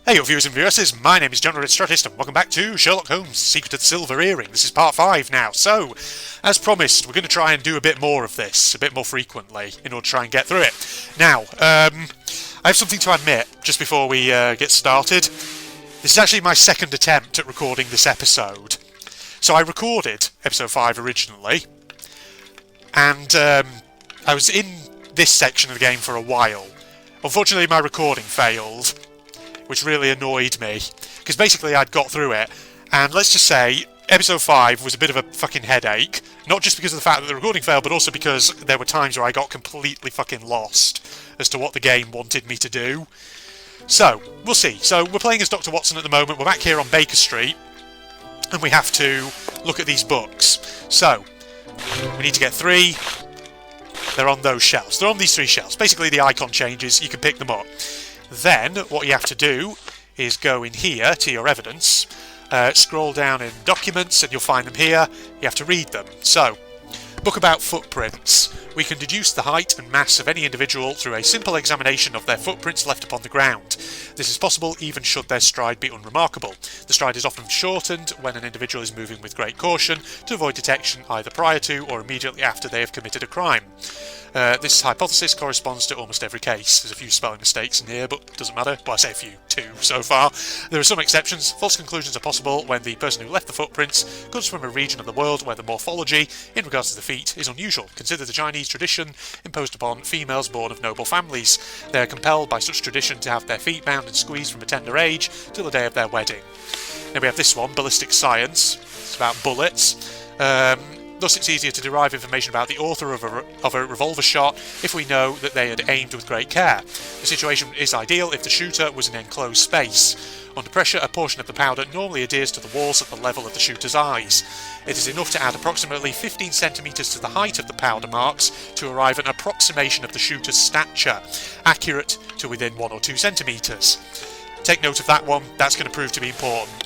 Hey viewers and viewesses, my name is John Strategist and welcome back to Sherlock Holmes, Secret of the Silver Earring. This is part 5 now, so, as promised, we're going to try and do a bit more of this, a bit more frequently, in order to try and get through it. Now, I have something to admit, just before we get started. This is actually my second attempt at recording this episode. So I recorded episode 5 originally, and I was in this section of the game for a while. Unfortunately, my recording failed, which really annoyed me, because basically I'd got through it, and let's just say, episode 5 was a bit of a fucking headache, not just because of the fact that the recording failed, but also because there were times where I got completely fucking lost as to what the game wanted me to do. So, we'll see. So, we're playing as Dr. Watson at the moment, we're back here on Baker Street, and we have to look at these books. So, we need to get 3, they're on those shelves, they're on these 3 shelves. Basically the icon changes, you can pick them up. Then, what you have to do is go in here to your evidence, scroll down in documents and you'll find them here. You have to read them. So, book about footprints. We can deduce the height and mass of any individual through a simple examination of their footprints left upon the ground. This is possible even should their stride be unremarkable. The stride is often shortened when an individual is moving with great caution to avoid detection either prior to or immediately after they have committed a crime. This hypothesis corresponds to almost every case. There's a few spelling mistakes in here, but doesn't matter. Well, I say a few, 2 so far. There are some exceptions. False conclusions are possible when the person who left the footprints comes from a region of the world where the morphology, in regards to the feet, is unusual. Consider the Chinese tradition imposed upon females born of noble families. They are compelled by such tradition to have their feet bound and squeezed from a tender age till the day of their wedding. Then we have this one, ballistic science. It's about bullets. Thus it's easier to derive information about the author of a revolver shot if we know that they had aimed with great care. The situation is ideal if the shooter was in an enclosed space. Under pressure, a portion of the powder normally adheres to the walls at the level of the shooter's eyes. It is enough to add approximately 15 centimetres to the height of the powder marks to arrive at an approximation of the shooter's stature, accurate to within 1 or 2 centimetres. Take note of that one, that's going to prove to be important.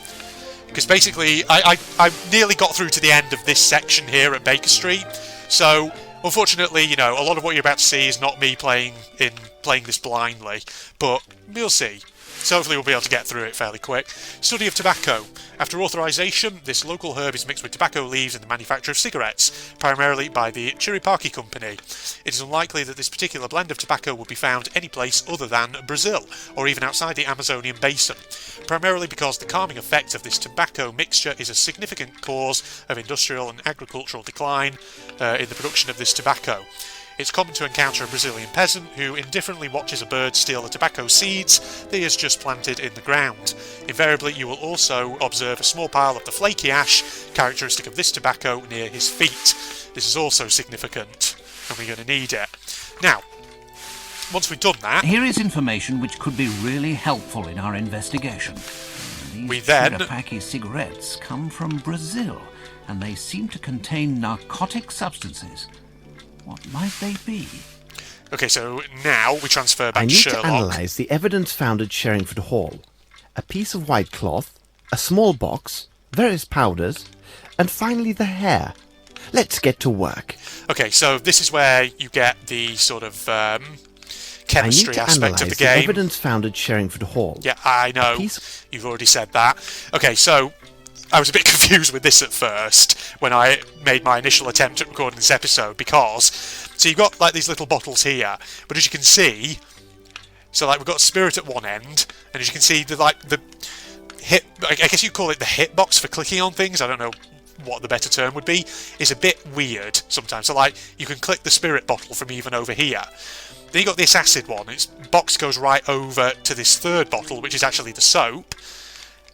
Because basically, I nearly got through to the end of this section here at Baker Street, so unfortunately, you know, a lot of what you're about to see is not me playing this blindly, but we'll see. So hopefully we'll be able to get through it fairly quick. Study of tobacco. After authorisation, this local herb is mixed with tobacco leaves in the manufacture of cigarettes, primarily by the Chiripaki Company. It is unlikely that this particular blend of tobacco would be found any place other than Brazil, or even outside the Amazonian basin, primarily because the calming effect of this tobacco mixture is a significant cause of industrial and agricultural decline in the production of this tobacco. It's common to encounter a Brazilian peasant who indifferently watches a bird steal the tobacco seeds that he has just planted in the ground. Invariably, you will also observe a small pile of the flaky ash, characteristic of this tobacco, near his feet. This is also significant, and we're going to need it. Now, once we've done that... Here is information which could be really helpful in our investigation. These Chiripaki cigarettes come from Brazil, and they seem to contain narcotic substances. What might they be? Okay, so now we transfer back to Sherlock. I need to analyse the evidence found at Sherringford Hall. A piece of white cloth, a small box, various powders, and finally the hair. Let's get to work. Okay, so this is where you get the sort of chemistry aspect of the game. The evidence found at Sherringford Hall. Yeah, I know. You've already said that. Okay, so I was a bit confused with this at first when I made my initial attempt at recording this episode because, so you've got like these little bottles here, but as you can see, so like we've got spirit at one end, and as you can see, the hit, I guess you call it the hitbox for clicking on things, I don't know what the better term would be, is a bit weird sometimes. So like you can click the spirit bottle from even over here. Then you got this acid one, its box goes right over to this third bottle, which is actually the soap.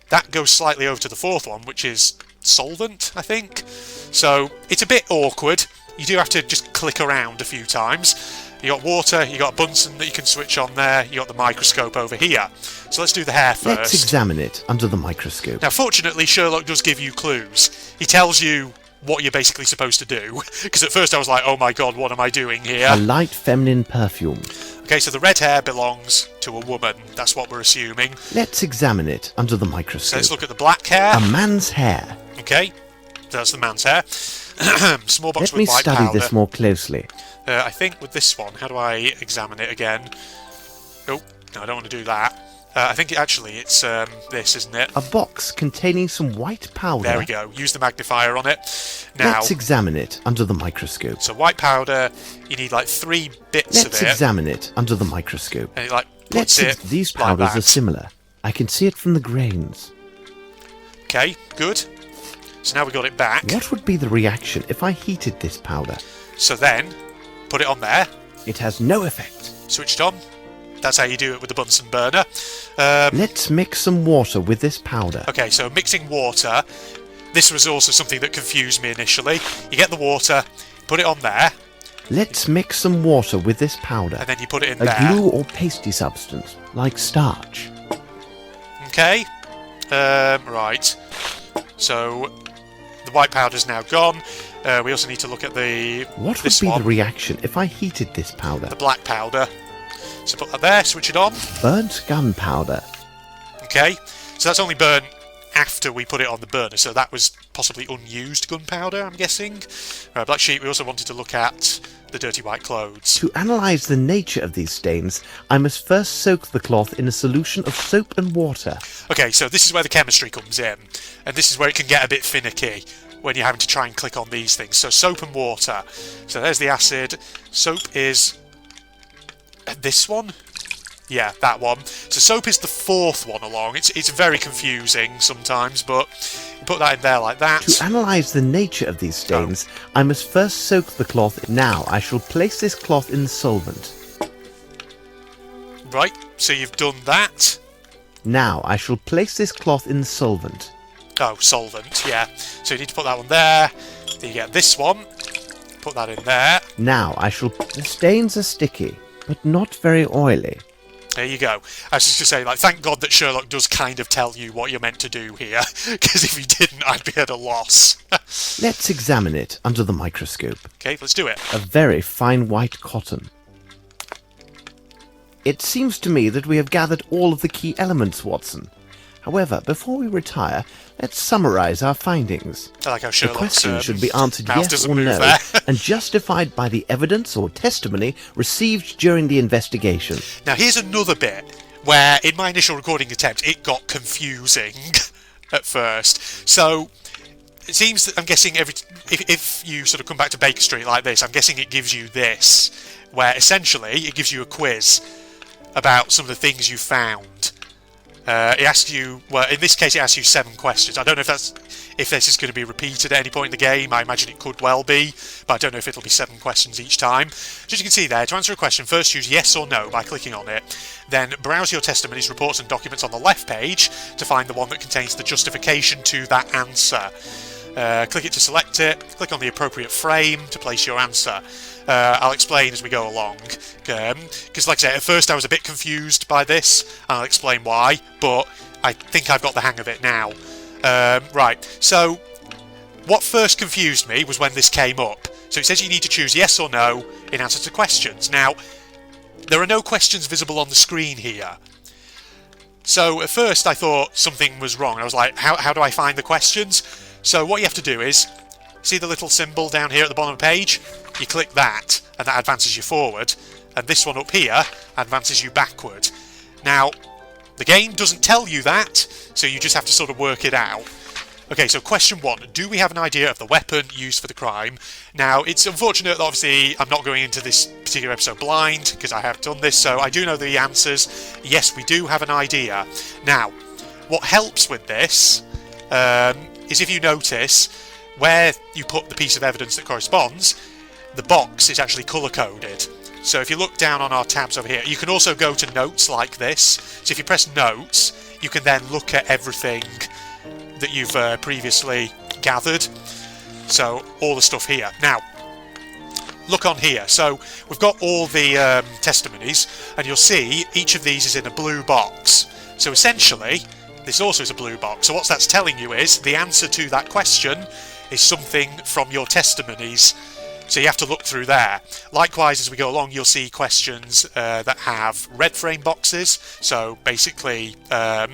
That goes slightly over to the 4th one, which is solvent, I think. So it's a bit awkward. You do have to just click around a few times. You got water, you got a Bunsen that you can switch on there, you got the microscope over here. So let's do the hair first. Let's examine it under the microscope. Now fortunately, Sherlock does give you clues. He tells you what you're basically supposed to do. Because at first I was like, oh my god, what am I doing here? A light feminine perfume. Okay, so the red hair belongs to a woman. That's what we're assuming. Let's examine it under the microscope. So let's look at the black hair. A man's hair. Okay, that's the man's hair. Small box with white powder. Let me study this more closely. I think with this one, how do I examine it again? Oh, no, I don't want to do that. I think it's this, isn't it? A box containing some white powder. There we go. Use the magnifier on it. Now, let's examine it under the microscope. So white powder, you need like 3 bits of it. Let's examine it under the microscope. And it like puts it These powders like are similar. I can see it from the grains. Okay, good. So now we got it back. What would be the reaction if I heated this powder? So then, put it on there. It has no effect. Switched on. That's how you do it with the Bunsen burner. Let's mix some water with this powder. Okay, so mixing water. This was also something that confused me initially. You get the water, put it on there. Let's mix some water with this powder. And then you put it in a there. A glue or pasty substance, like starch. Okay. Right. So the white powder's now gone. We also need to look at the... What would be the reaction if I heated this powder? The black powder. So put that there, switch it on. Burnt gunpowder. Okay, so that's only burnt after we put it on the burner, so that was possibly unused gunpowder, I'm guessing. Black sheep, we also wanted to look at the dirty white clothes. To analyse the nature of these stains, I must first soak the cloth in a solution of soap and water. Okay, so this is where the chemistry comes in, and this is where it can get a bit finicky when you're having to try and click on these things. So soap and water. So there's the acid. Soap is... this one? Yeah, that one. So soap is the 4th one along. It's very confusing sometimes, but put that in there like that. To analyse the nature of these stains, I must first soak the cloth. Now I shall place this cloth in the solvent. Right, so you've done that. Now I shall place this cloth in the solvent. Oh, solvent, yeah. So you need to put that one there. Then you get this one. Put that in there. Now I shall... The stains are sticky, but not very oily. There you go. I was just going to say, like, thank God that Sherlock does kind of tell you what you're meant to do here, because if he didn't, I'd be at a loss. Let's examine it under the microscope. Okay, let's do it. A very fine white cotton. It seems to me that we have gathered all of the key elements, Watson. However, before we retire, let's summarise our findings. I like how Sherlock's the question should be answered yes or no, and justified by the evidence or testimony received during the investigation. Now, here's another bit where, in my initial recording attempt, it got confusing at first. So, it seems that I'm guessing if you sort of come back to Baker Street like this, I'm guessing it gives you this, where essentially it gives you a quiz about some of the things you found. It asks you, well, in this case it asks you 7 questions. I don't know if this is going to be repeated at any point in the game. I imagine it could well be, but I don't know if it'll be 7 questions each time. So as you can see there, to answer a question, first choose yes or no by clicking on it. Then browse your testimonies, reports and documents on the left page to find the one that contains the justification to that answer. Click it to select it, click on the appropriate frame to place your answer. I'll explain as we go along, because like I say, at first I was a bit confused by this, and I'll explain why, but I think I've got the hang of it now. Right, so what first confused me was when this came up. So it says you need to choose yes or no in answer to questions. Now, there are no questions visible on the screen here. So at first I thought something was wrong. I was like, how do I find the questions? So what you have to do is, see the little symbol down here at the bottom of the page? You click that, and that advances you forward. And this one up here advances you backward. Now, the game doesn't tell you that, so you just have to sort of work it out. Okay, so question 1. Do we have an idea of the weapon used for the crime? Now, it's unfortunate that obviously I'm not going into this particular episode blind, because I have done this, so I do know the answers. Yes, we do have an idea. Now, what helps with this is if you notice where you put the piece of evidence that corresponds, the box is actually colour-coded. So if you look down on our tabs over here, you can also go to notes like this. So if you press notes, you can then look at everything that you've previously gathered. So all the stuff here. Now, look on here. So we've got all the testimonies, and you'll see each of these is in a blue box. So essentially, this also is a blue box. So what that's telling you is the answer to that question is something from your testimonies. So you have to look through there. Likewise, as we go along, you'll see questions that have red frame boxes. So basically, I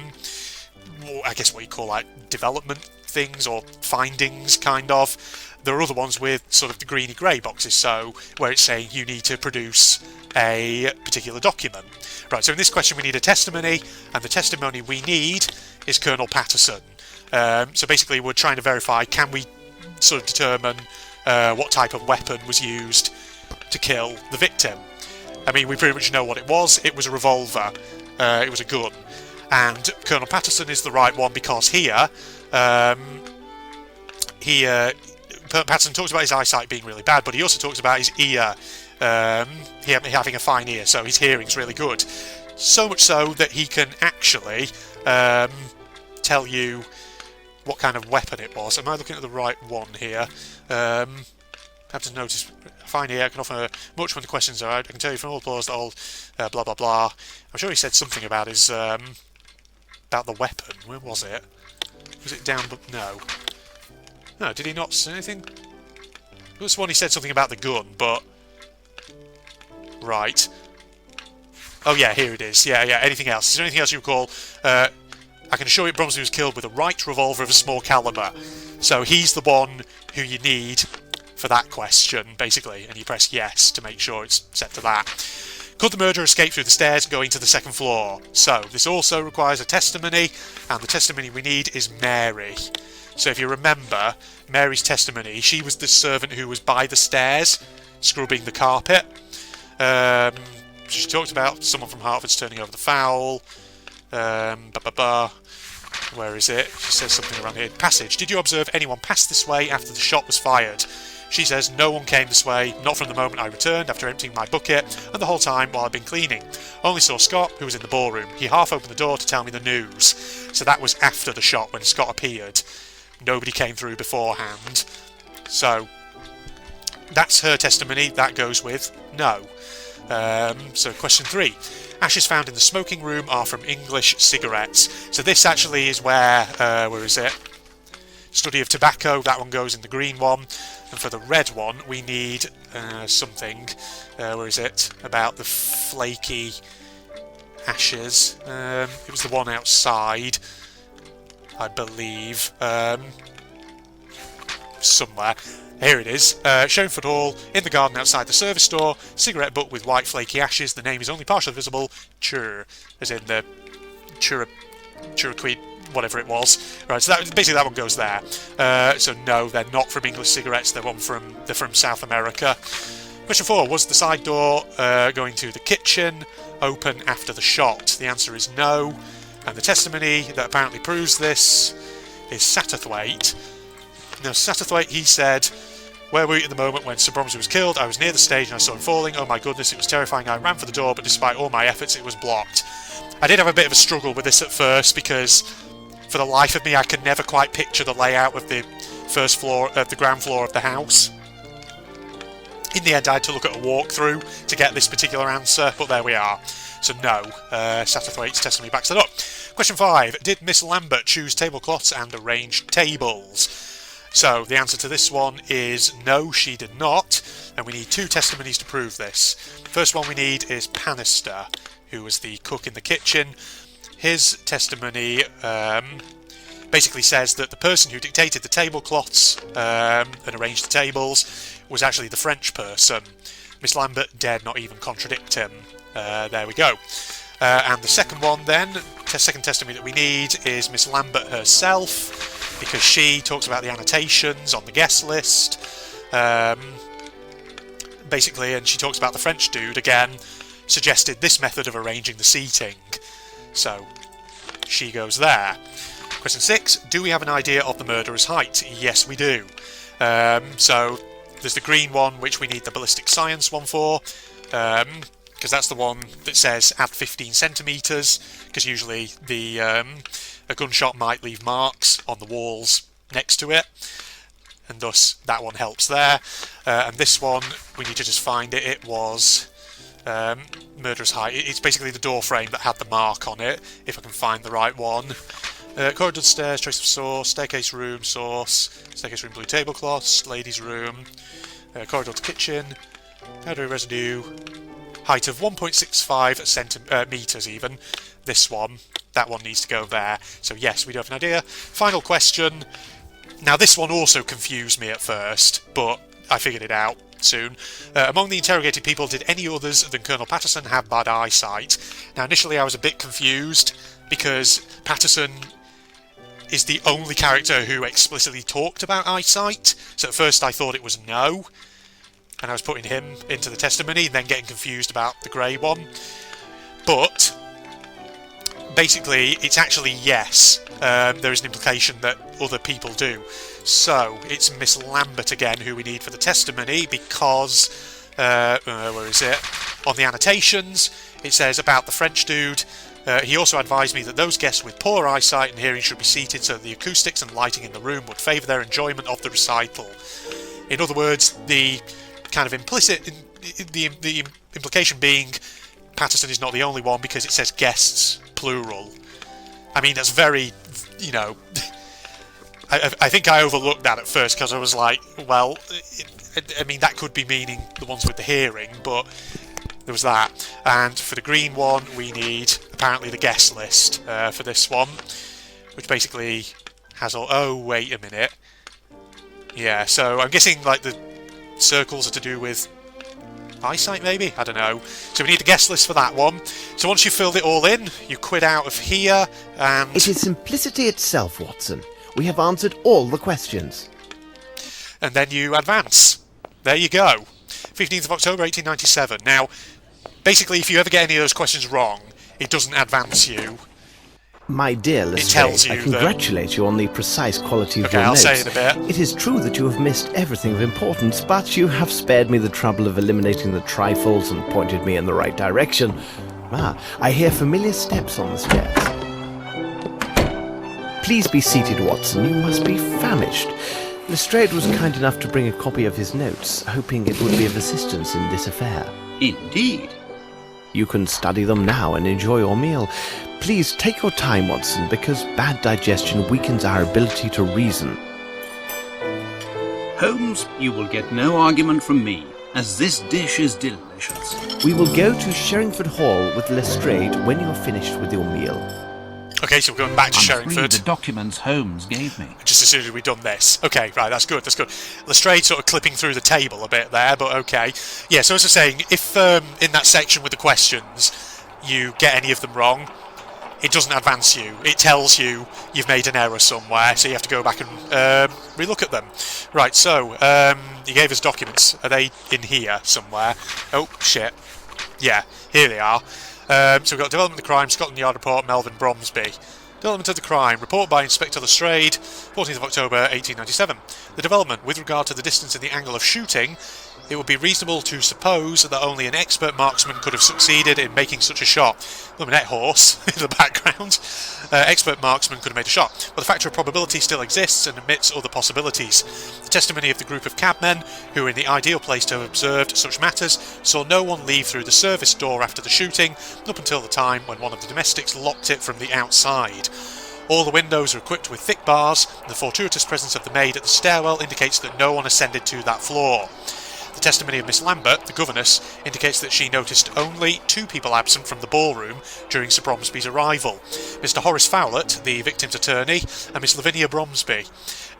guess what you call like development things or findings, kind of. There are other ones with sort of the greeny grey boxes, so where it's saying you need to produce a particular document. Right, so in this question we need a testimony, and the testimony we need is Colonel Patterson. So basically we're trying to verify, can we sort of determine what type of weapon was used to kill the victim. I mean, we pretty much know what it was. It was a revolver. It was a gun. And Colonel Patterson is the right one because here, Patterson talks about his eyesight being really bad, but he also talks about his ear, having a fine ear, so his hearing's really good. So much so that he can actually tell you what kind of weapon it was. Am I looking at the right one here? Patterson noticed fine ear. I can offer much when the questions are out. I can tell you from all applause that all blah blah blah. I'm sure he said something about his about the weapon. Where was it? Was it down? No. No, did he not say anything? This one he said something about the gun, but right. Oh yeah, here it is. Yeah. Anything else? Is there anything else you recall? I can assure you Bromsley was killed with a right revolver of a small calibre. So he's the one who you need for that question, basically, and you press yes to make sure it's set to that. Could the murderer escape through the stairs going to the second floor? So this also requires a testimony, and the testimony we need is Mary. So if you remember Mary's testimony, she was the servant who was by the stairs scrubbing the carpet. She talked about someone from Hertford's turning over the fowl. Where is it? She says something around here. Passage. Did you observe anyone pass this way after the shot was fired? She says, no one came this way, not from the moment I returned after emptying my bucket, and the whole time while I'd been cleaning. Only saw Scott, who was in the ballroom. He half opened the door to tell me the news. So that was after the shot, when Scott appeared. Nobody came through beforehand. So that's her testimony. That goes with no. So question 3. Ashes found in the smoking room are from English cigarettes. So this actually is where is it? Study of tobacco, that one goes in the green one. And for the red one, we need something, where is it? About the flaky ashes. It was the one outside, I believe. Somewhere. Here it is. Sherringford Hall, in the garden outside the service door, cigarette butt with white flaky ashes. The name is only partially visible. Chur, as in the Churaquid, whatever it was. Right, so basically that one goes there. So no, they're not from English cigarettes. They're from South America. Question 4. Was the side door going to the kitchen open after the shot? The answer is no. And the testimony that apparently proves this is Satterthwaite. Now, Satterthwaite, he said, where were you at the moment when Sir Bromsley was killed? I was near the stage and I saw him falling. Oh my goodness, it was terrifying. I ran for the door, but despite all my efforts, it was blocked. I did have a bit of a struggle with this at first because, for the life of me, I could never quite picture the layout of the first floor, of the ground floor of the house. In the end, I had to look at a walkthrough to get this particular answer, but there we are. So no, Satterthwaite's testimony backs it up. Question 5. Did Miss Lambert choose tablecloths and arrange tables? So the answer to this one is no, she did not, and we need 2 testimonies to prove this. First one we need is Panister, who was the cook in the kitchen. His testimony basically says that the person who dictated the tablecloths and arranged the tables was actually the French person. Miss Lambert dared not even contradict him. There we go. And the second one then, second testimony that we need is Miss Lambert herself, because she talks about the annotations on the guest list, basically, and she talks about the French dude, again, suggested this method of arranging the seating. So, she goes there. Question 6, do we have an idea of the murderer's height? Yes, we do. So, there's the green one, which we need the ballistic science one for, because that's the one that says add 15 centimetres, because usually a gunshot might leave marks on the walls next to it, and thus that one helps there. And this one, we need to just find it. It was murderer's height. It's basically the door frame that had the mark on it, if I can find the right one. Corridor stairs, trace of sauce, staircase room, sauce, staircase room, blue tablecloths, ladies' room, corridor to kitchen, powdery residue, height of 1.65 metres even. This one, that one needs to go there. So yes, we do have an idea. Final question. Now this one also confused me at first, but I figured it out soon. Among the interrogated people, did any others than Colonel Patterson have bad eyesight? Now initially I was a bit confused because Patterson is the only character who explicitly talked about eyesight, so at first I thought it was no, and I was putting him into the testimony and then getting confused about the grey one. But basically it's actually yes. There is an implication that other people do. So it's Miss Lambert again who we need for the testimony, because where is it? On the annotations it says about the French dude. He also advised me that those guests with poor eyesight and hearing should be seated so that the acoustics and lighting in the room would favour their enjoyment of the recital. In other words, the kind of the implication being Patterson is not the only one, because it says guests, plural. I mean, that's very, you know... I think I overlooked that at first because I was like, well, I mean, that could be meaning the ones with the hearing, but... There was that. And for the green one, we need apparently the guest list for this one, which basically has all... Oh, wait a minute. Yeah, so I'm guessing like the circles are to do with eyesight, maybe? I don't know. So we need a guest list for that one. So once you've filled it all in, you quit out of here and... It is simplicity itself, Watson. We have answered all the questions. And then you advance. There you go. 15th of October 1897. Now, basically, if you ever get any of those questions wrong, it doesn't advance you. My dear Lestrade, I congratulate you on the precise quality of your notes. Okay, I'll say it a bit. It is true that you have missed everything of importance, but you have spared me the trouble of eliminating the trifles and pointed me in the right direction. Ah, I hear familiar steps on the stairs. Please be seated, Watson. You must be famished. Lestrade was kind enough to bring a copy of his notes, hoping it would be of assistance in this affair. Indeed. You can study them now and enjoy your meal. Please take your time, Watson, because bad digestion weakens our ability to reason. Holmes, you will get no argument from me, as this dish is delicious. We will go to Sherringford Hall with Lestrade when you're finished with your meal. Okay, so we're going back to Sherringford. Read the documents Holmes gave me. Just as soon as we've done this. Okay, right, that's good, that's good. Lestrade sort of clipping through the table a bit there, but okay. Yeah, so as I was saying, if in that section with the questions you get any of them wrong, it doesn't advance you. It tells you you've made an error somewhere, so you have to go back and relook at them. Right, so, you gave us documents. Are they in here somewhere? Oh, shit. Yeah, here they are. So we've got Development of the Crime, Scotland Yard Report, Melvin Bromsby. Development of the Crime, report by Inspector Lestrade, 14th of October 1897. The development, with regard to the distance and the angle of shooting, it would be reasonable to suppose that only an expert marksman could have succeeded in making such a shot. Luminette horse in the background. Expert marksman could have made a shot, but the factor of probability still exists and admits other possibilities. The testimony of the group of cabmen, who were in the ideal place to have observed such matters, saw no one leave through the service door after the shooting, up until the time when one of the domestics locked it from the outside. All the windows are equipped with thick bars, and the fortuitous presence of the maid at the stairwell indicates that no one ascended to that floor. The testimony of Miss Lambert, the governess, indicates that she noticed only 2 people absent from the ballroom during Sir Bromsby's arrival. Mr. Horace Fowlett, the victim's attorney, and Miss Lavinia Bromsby.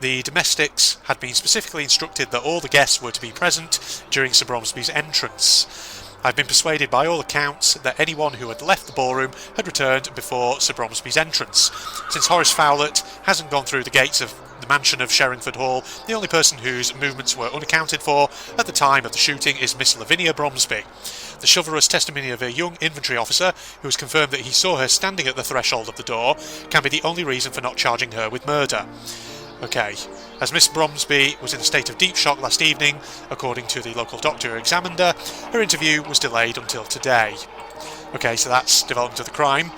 The domestics had been specifically instructed that all the guests were to be present during Sir Bromsby's entrance. I've been persuaded by all accounts that anyone who had left the ballroom had returned before Sir Bromsby's entrance. Since Horace Fowlett hasn't gone through the gates of the mansion of Sherringford Hall, the only person whose movements were unaccounted for at the time of the shooting is Miss Lavinia Bromsby. The chivalrous testimony of a young infantry officer, who has confirmed that he saw her standing at the threshold of the door, can be the only reason for not charging her with murder. Okay, as Miss Bromsby was in a state of deep shock last evening, according to the local doctor who examined her, her interview was delayed until today. Okay, so that's development of the crime.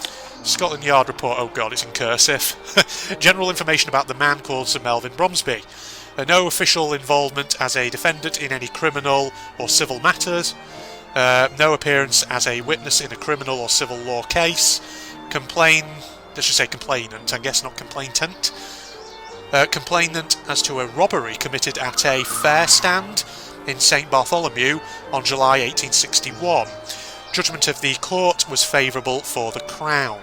Scotland Yard report, oh god, it's in cursive. General information about the man called Sir Melvin Bromsby. No official involvement as a defendant in any criminal or civil matters. No appearance as a witness in a criminal or civil law case. Let's just say complainant, I guess, not complainant. Complainant as to a robbery committed at a fair stand in St Bartholomew on July 1861. Judgment of the court was favourable for the Crown.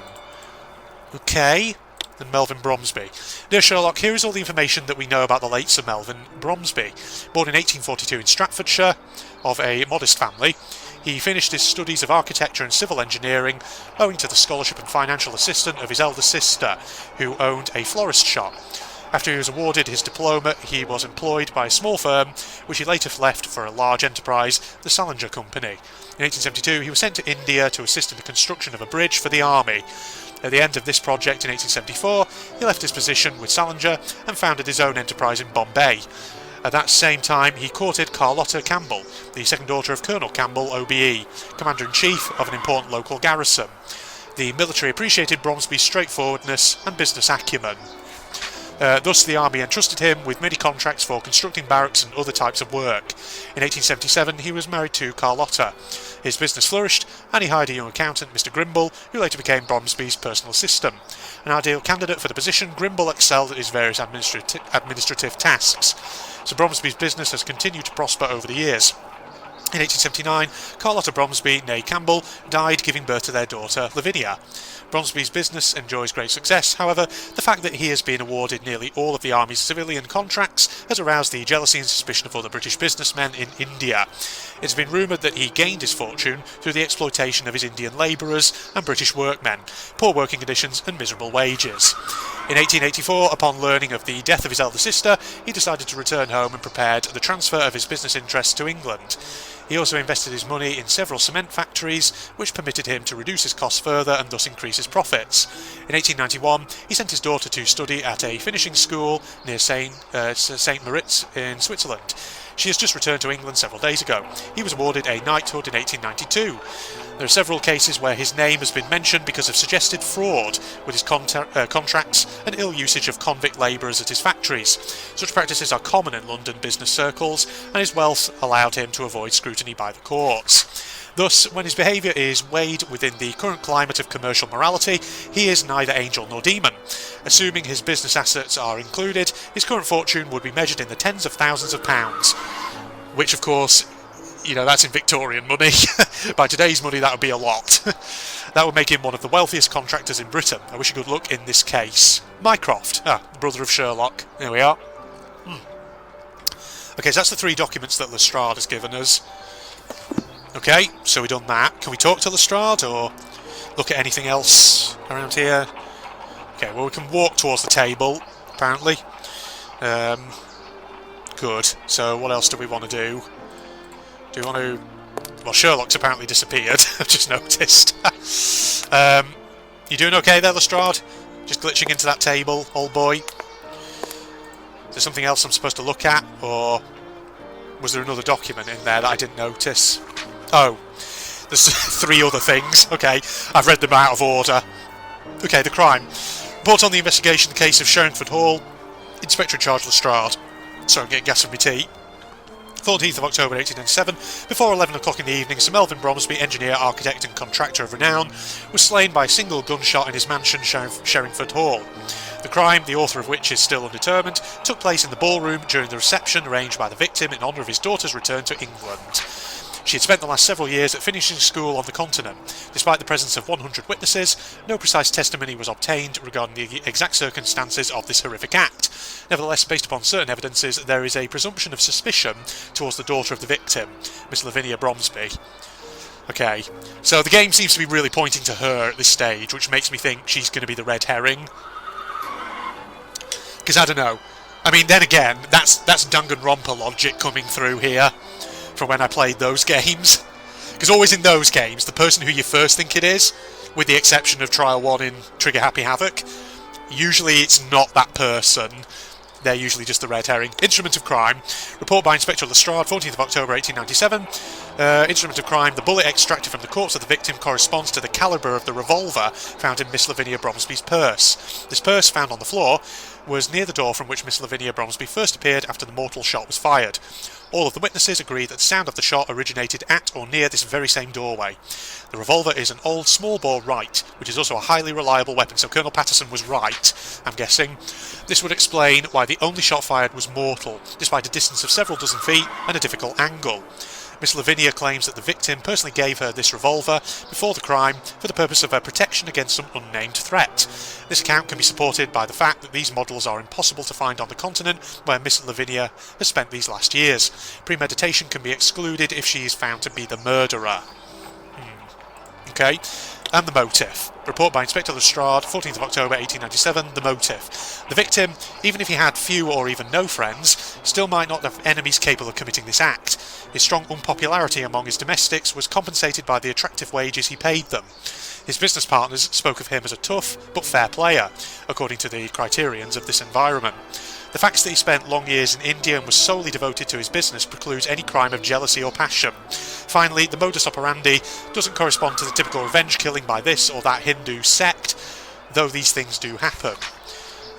Okay, and Melvyn Bromsby. Dear Sherlock, here is all the information that we know about the late Sir Melvyn Bromsby. Born in 1842 in Stratfordshire, of a modest family, he finished his studies of architecture and civil engineering owing to the scholarship and financial assistance of his elder sister, who owned a florist shop. After he was awarded his diploma, he was employed by a small firm, which he later left for a large enterprise, the Salinger Company. In 1872, he was sent to India to assist in the construction of a bridge for the army. At the end of this project in 1874, he left his position with Salinger and founded his own enterprise in Bombay. At that same time, he courted Carlotta Campbell, the second daughter of Colonel Campbell, OBE, Commander-in-Chief of an important local garrison. The military appreciated Bromsby's straightforwardness and business acumen. Thus, the army entrusted him with many contracts for constructing barracks and other types of work. In 1877, he was married to Carlotta. His business flourished, and he hired a young accountant, Mr. Grimble, who later became Bromsby's personal assistant. An ideal candidate for the position, Grimble excelled at his various administrative tasks. So Bromsby's business has continued to prosper over the years. In 1879, Carlotta Bromsby, née Campbell, died giving birth to their daughter, Lavinia. Bromsby's business enjoys great success. However, the fact that he has been awarded nearly all of the Army's civilian contracts has aroused the jealousy and suspicion of other British businessmen in India. It's been rumoured that he gained his fortune through the exploitation of his Indian labourers and British workmen, poor working conditions and miserable wages. In 1884, upon learning of the death of his elder sister, he decided to return home and prepared the transfer of his business interests to England. He also invested his money in several cement factories, which permitted him to reduce his costs further and thus increase his profits. In 1891, he sent his daughter to study at a finishing school near St. Moritz in Switzerland. She has just returned to England several days ago. He was awarded a knighthood in 1892. There are several cases where his name has been mentioned because of suggested fraud with his contracts and ill usage of convict labourers at his factories. Such practices are common in London business circles, and his wealth allowed him to avoid scrutiny by the courts. Thus, when his behaviour is weighed within the current climate of commercial morality, he is neither angel nor demon. Assuming his business assets are included, his current fortune would be measured in the tens of thousands of pounds, which of course, you know, that's in Victorian money. By today's money, that would be a lot. That would make him one of the wealthiest contractors in Britain. I wish you good luck in this case. Mycroft, brother of Sherlock. There we are. Okay, so that's the 3 documents that Lestrade has given us. Okay, so we've done that. Can we talk to Lestrade or look at anything else around here? Okay, well, we can walk towards the table, apparently. Good. So what else do we want to do? Do we want to... Well, Sherlock's apparently disappeared. I've just noticed. You doing okay there, Lestrade? Just glitching into that table, old boy? Is there something else I'm supposed to look at? Or was there another document in there that I didn't notice? Oh, there's 3 other things. Okay, I've read them out of order. Okay, the crime. Report on the investigation of the case of Sherringford Hall. Inspector in charge Lestrade. Sorry, I'm getting gas from my tea. 14th of October 1897, before 11 o'clock in the evening, Sir Melvyn Bromsby, engineer, architect and contractor of renown, was slain by a single gunshot in his mansion, Sherringford Hall. The crime, the author of which is still undetermined, took place in the ballroom during the reception arranged by the victim in honour of his daughter's return to England. She had spent the last several years at finishing school on the continent. Despite the presence of 100 witnesses, no precise testimony was obtained regarding the exact circumstances of this horrific act. Nevertheless, based upon certain evidences, there is a presumption of suspicion towards the daughter of the victim, Miss Lavinia Bromsby. Okay, so the game seems to be really pointing to her at this stage, which makes me think she's going to be the red herring. Because I don't know. I mean, then again, that's Danganronpa logic coming through here from when I played those games. Because always in those games, the person who you first think it is, with the exception of Trial 1 in Trigger Happy Havoc, usually it's not that person. They're usually just the red herring. Instrument of crime. Report by Inspector Lestrade, 14th of October 1897. Instrument of crime. The bullet extracted from the corpse of the victim corresponds to the calibre of the revolver found in Miss Lavinia Bromsby's purse. This purse, found on the floor, was near the door from which Miss Lavinia Bromsby first appeared after the mortal shot was fired. All of the witnesses agree that the sound of the shot originated at or near this very same doorway. The revolver is an old small-bore Wright, which is also a highly reliable weapon, so Colonel Patterson was right, I'm guessing. This would explain why the only shot fired was mortal, despite a distance of several dozen feet and a difficult angle. Miss Lavinia claims that the victim personally gave her this revolver before the crime for the purpose of her protection against some unnamed threat. This account can be supported by the fact that these models are impossible to find on the continent where Miss Lavinia has spent these last years. Premeditation can be excluded if she is found to be the murderer. Okay, and the motive. Report by Inspector Lestrade, 14th of October 1897, the motive. The victim, even if he had few or even no friends, still might not have enemies capable of committing this act. His strong unpopularity among his domestics was compensated by the attractive wages he paid them. His business partners spoke of him as a tough but fair player, according to the criterions of this environment. The fact that he spent long years in India and was solely devoted to his business precludes any crime of jealousy or passion. Finally, the modus operandi doesn't correspond to the typical revenge killing by this or that Hindu sect, though these things do happen.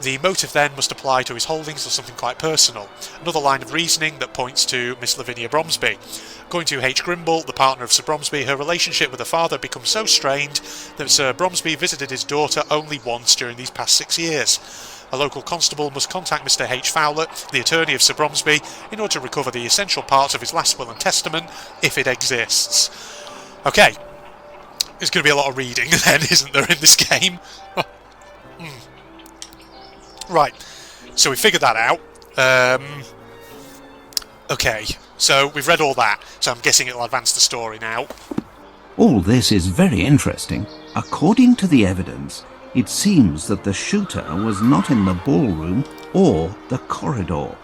The motive then must apply to his holdings or something quite personal, another line of reasoning that points to Miss Lavinia Bromsby. According to H. Grimble, the partner of Sir Bromsby, her relationship with her father had become so strained that Sir Bromsby visited his daughter only once during these past 6 years. A local constable must contact Mr. H. Fowler, the attorney of Sir Bromsby, in order to recover the essential parts of his last will and testament, if it exists. Okay, there's going to be a lot of reading then, isn't there, in this game? Right, so we figured that out. Okay, so we've read all that, so I'm guessing it'll advance the story now. All this is very interesting. According to the evidence, it seems that the shooter was not in the ballroom or the corridor.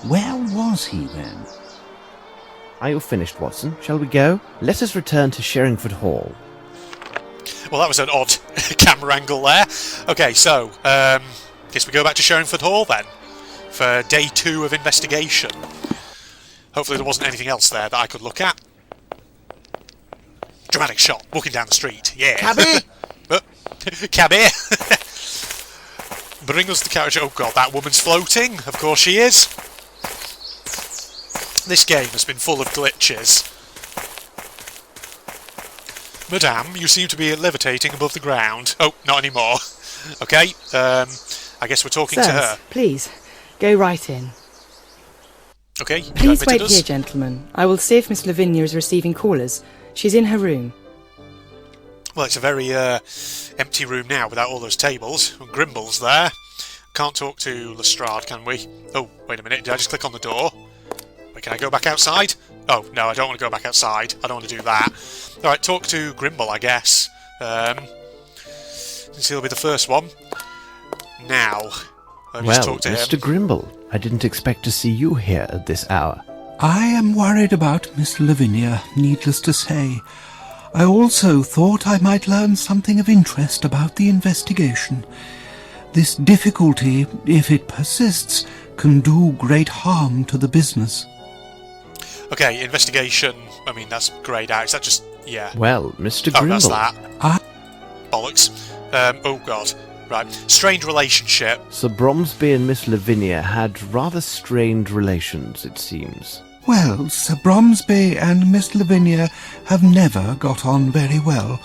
Where was he then? Are you finished, Watson? Shall we go? Let us return to Sherringford Hall. Well, that was an odd camera angle there. Okay, so, guess we go back to Sherringford Hall then, for day 2 of investigation. Hopefully there wasn't anything else there that I could look at. Dramatic shot, walking down the street, yeah. Cabby! Cabby! Bring us the carriage. Oh god, that woman's floating. Of course she is. This game has been full of glitches. Madame, you seem to be levitating above the ground. Oh, not anymore. Okay, I guess we're talking to her. Please, go right in. Okay, Please wait here, gentlemen. I will see if Miss Lavinia is receiving callers. She's in her room. Well, it's a very empty room now without all those tables. And Grimble's there. Can't talk to Lestrade, can we? Oh, wait a minute. Did I just click on the door? Wait, can I go back outside? Oh, no, I don't want to go back outside. I don't want to do that. Alright, talk to Grimble, I guess. Since he'll be the first one. Now, let me just talk to him. Mr. Grimble, I didn't expect to see you here at this hour. I am worried about Miss Lavinia, needless to say. I also thought I might learn something of interest about the investigation. This difficulty, if it persists, can do great harm to the business. Okay, investigation. I mean, that's greyed out. Is that just... yeah. Well, Mr. Grimble... Oh, that's that. Bollocks. Oh, God. Right. Strained relationship. Sir Bromsby and Miss Lavinia had rather strained relations, it seems. Well, Sir Bromsby and Miss Lavinia have never got on very well.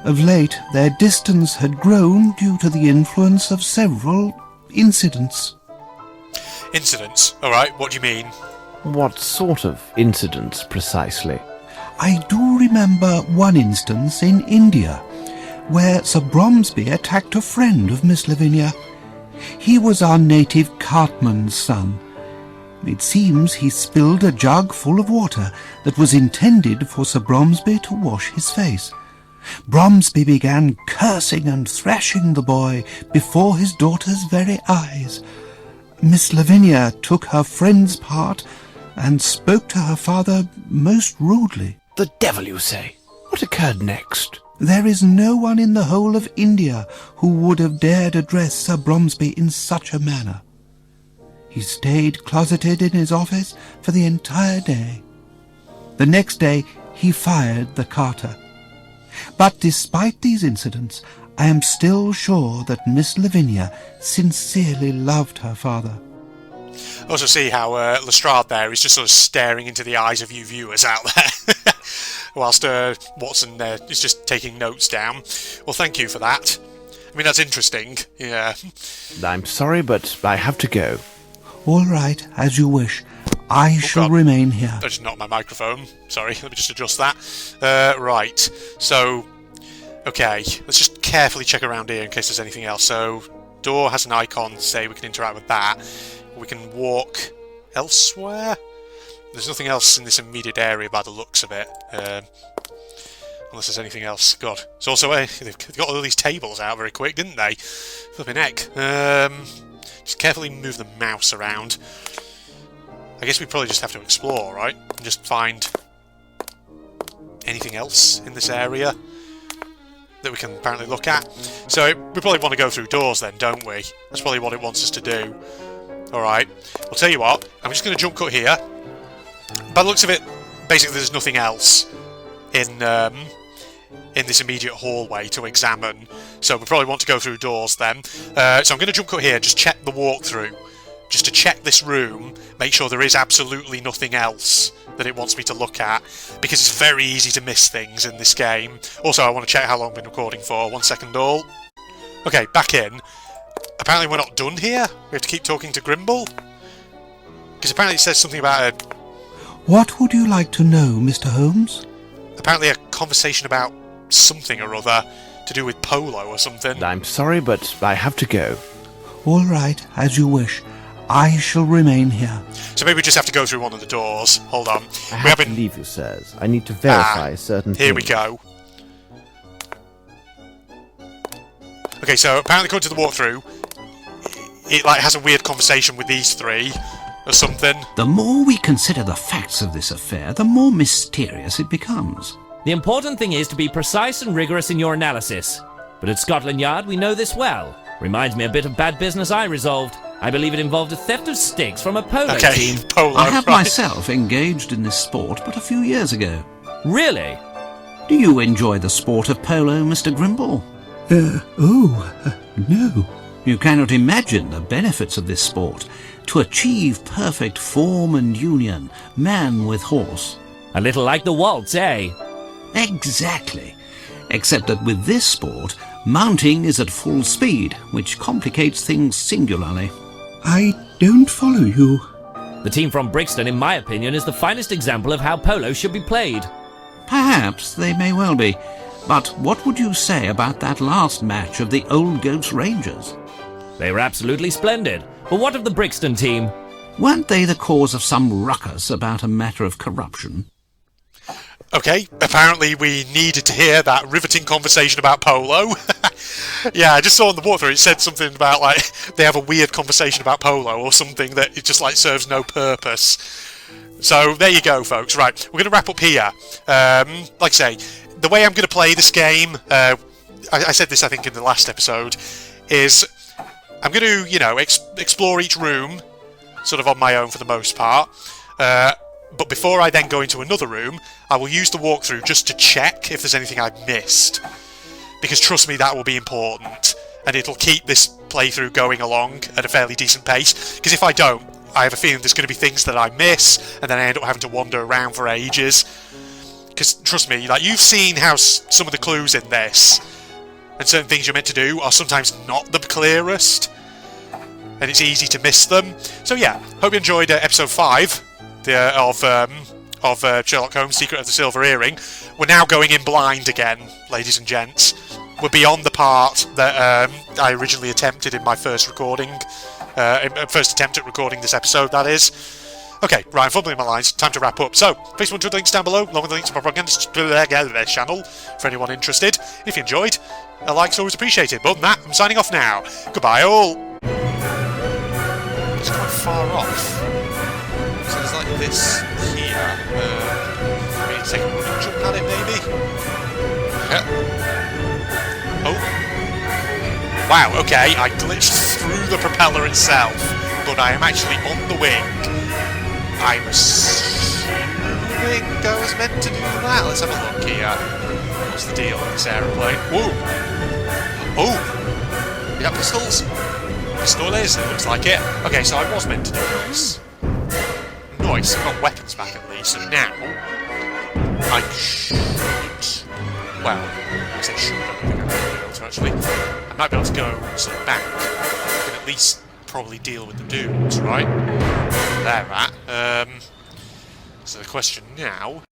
Of late, their distance had grown due to the influence of several incidents. Incidents? Alright, what do you mean? What sort of incidents, precisely? I do remember one instance in India, where Sir Bromsby attacked a friend of Miss Lavinia. He was our native cartman's son. It seems he spilled a jug full of water that was intended for Sir Bromsby to wash his face. Bromsby began cursing and thrashing the boy before his daughter's very eyes. Miss Lavinia took her friend's part and spoke to her father most rudely. The devil, you say? What occurred next? There is no one in the whole of India who would have dared address Sir Bromsby in such a manner. He stayed closeted in his office for the entire day. The next day he fired the carter. But despite these incidents, I am still sure that Miss Lavinia sincerely loved her father. Also see how Lestrade there is just sort of staring into the eyes of you viewers out there, whilst Watson is just taking notes down. Well, thank you for that. I mean, that's interesting, yeah. I'm sorry, but I have to go. All right, as you wish. I shall remain here. I just knocked my microphone. Sorry, let me just adjust that. Right, so... Okay, let's just carefully check around here in case there's anything else. So, door has an icon, say we can interact with that. We can walk elsewhere. There's nothing else in this immediate area by the looks of it. Unless there's anything else. God. It's also they've got all these tables out very quick, didn't they? Flipping heck. Just carefully move the mouse around. I guess we probably just have to explore, right? And just find anything else in this area that we can apparently look at. So we probably want to go through doors then, don't we? That's probably what it wants us to do. Alright. I'll tell you what. I'm just going to jump cut here. By the looks of it, basically there's nothing else in this immediate hallway to examine. So we probably want to go through doors then. So I'm going to jump cut here, just check the walkthrough. Just to check this room, make sure there is absolutely nothing else that it wants me to look at, because it's very easy to miss things in this game. Also, I want to check how long I've been recording for. 1 second all. Okay, back in. Apparently we're not done here. We have to keep talking to Grimble. Because apparently it says something about a... What would you like to know, Mr. Holmes? Apparently a conversation about something or other to do with polo or something. I'm sorry, but I have to go. All right, as you wish. I shall remain here. So maybe we just have to go through one of the doors. Hold on. I have to leave, you sirs. I need to verify certain things. Here we go. Okay, so apparently according to the walkthrough, it like has a weird conversation with these three or something. The more we consider the facts of this affair, the more mysterious it becomes. The important thing is to be precise and rigorous in your analysis. But at Scotland Yard, we know this well. Reminds me a bit of bad business I resolved. I believe it involved a theft of sticks from a polo team. Polo, I have myself engaged in this sport but a few years ago. Really? Do you enjoy the sport of polo, Mr. Grimble? No. You cannot imagine the benefits of this sport. To achieve perfect form and union, man with horse. A little like the waltz, eh? Exactly. Except that with this sport, mounting is at full speed, which complicates things singularly. I don't follow you. The team from Brixton, in my opinion, is the finest example of how polo should be played. Perhaps they may well be. But what would you say about that last match of the Old Goats Rangers? They were absolutely splendid. But what of the Brixton team? Weren't they the cause of some ruckus about a matter of corruption? Okay, apparently we needed to hear that riveting conversation about polo. Yeah, I just saw in the walkthrough it said something about, like, they have a weird conversation about polo or something that it just, like, serves no purpose. So, there you go, folks. Right, we're going to wrap up here. Like I say, the way I'm going to play this game, I said this, I think, in the last episode, is I'm going to, you know, explore each room, sort of on my own for the most part. But before I then go into another room, I will use the walkthrough just to check if there's anything I've missed. Because trust me, that will be important. And it'll keep this playthrough going along at a fairly decent pace. Because if I don't, I have a feeling there's going to be things that I miss, and then I end up having to wander around for ages. Because trust me, like, you've seen how some of the clues in this, and certain things you're meant to do, are sometimes not the clearest. And it's easy to miss them. So yeah, hope you enjoyed episode 5. Of Sherlock Holmes' Secret of the Silver Earring. We're now going in blind again, ladies and gents. We're beyond the part that I originally attempted in my first recording, first attempt at recording this episode, that is. Okay, right, I'm fumbling my lines, time to wrap up. So, Facebook and Twitter links down below, along with the links to my propaganda channel, for anyone interested. If you enjoyed, a like's always appreciated. But other than that, I'm signing off now. Goodbye all! It's quite far off. So there's like this here. We need to take a running jump at it, maybe? Oh. Wow, okay, I glitched through the propeller itself, but I am actually on the wing. I'm assuming I was meant to do that. Let's have a look here. What's the deal with this aeroplane? Whoa! Oh! You got pistols? Pistoles, it looks like it. Okay, so I was meant to do this. Nice, I've got weapons back at least, so now I should... Well, I say should, I don't think I'm going to be able to actually. I might be able to go sort of back. I can at least probably deal with the dudes, right? they're at. So the question now